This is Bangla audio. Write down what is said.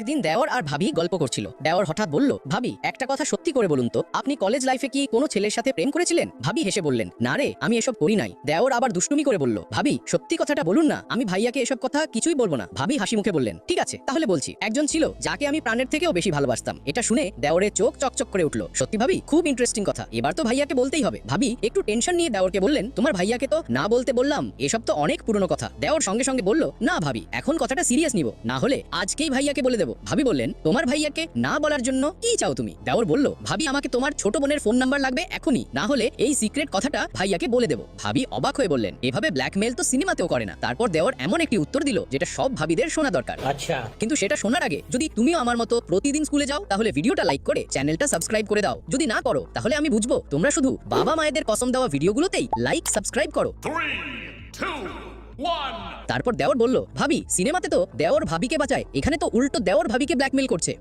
একদিন দেওর আর ভাবি গল্প করছিল। দেওর হঠাৎ বলল, ভাবি একটা কথা সত্যি করে বলুন তো, আপনি কলেজ লাইফে কি কোনো ছেলের সাথে প্রেম করেছিলেন? ভাবি হেসে বললেন, না রে, আমি এসব করি নাই। দেওর আবার দুষ্টুমি করে বলল, ভাবি সত্যি কথাটা বলুন না, আমি ভাইয়াকে এসব কথা কিছুই বলবো না। ভাবি হাসি মুখে বললেন, ঠিক আছে তাহলে বলছি। একজন ছিল যাকে আমি প্রাণের থেকেও বেশি ভালোবাসতাম। এটা শুনে দেওরের চোখ চকচক করে উঠলো। সত্যি ভাবি, খুব ইন্টারেস্টিং কথা, এবার তো ভাইয়াকে বলতেই হবে। ভাবি একটু টেনশন নিয়ে দেওরকে বললেন, তোমার ভাইয়াকে তো না বলতে বললাম, এসব তো অনেক পুরনো কথা। দেওর সঙ্গে সঙ্গে বলল, না ভাবি, এখন কথাটা সিরিয়াস নিব, না হলে আজকেই ভাইয়াকে বলে দেবো। ভাবি বললেন, তোমার ভাইয়াকে না বলার জন্য কি চাও তুমি? দেওর বলল, ভাবি আমাকে তোমার ছোট বোনের ফোন নাম্বার লাগবে এখনই, না হলে এই সিক্রেট কথাটা ভাইয়াকে বলে দেবো। ভাবি অবাক হয়ে বললেন, এভাবে ব্ল্যাকমেল তো সিনেমাতেও করে না। তারপর দেওর এমন একটি উত্তর দিল যেটা সব ভাবিদের শোনা দরকার। আচ্ছা, কিন্তু সেটা শোনার আগে যদি তুমিও আমার মতো প্রতিদিন স্কুলে যাও, তাহলে ভিডিওটা লাইক করে চ্যানেলটা সাবস্ক্রাইব করে দাও। যদি না করো তাহলে আমি বুঝবো তোমরা শুধু বাবা মায়েদের কসম দেওয়া ভিডিওগুলোতেই লাইক সাবস্ক্রাইব করো। 3, 2, 1. তারপর দেওর বলল, ভাবি সিনেমাতে তো দেওর ভাবিকে বাঁচায়, এখানে তো উল্টো দেওর ভাবিকে ব্ল্যাকমেল করছে।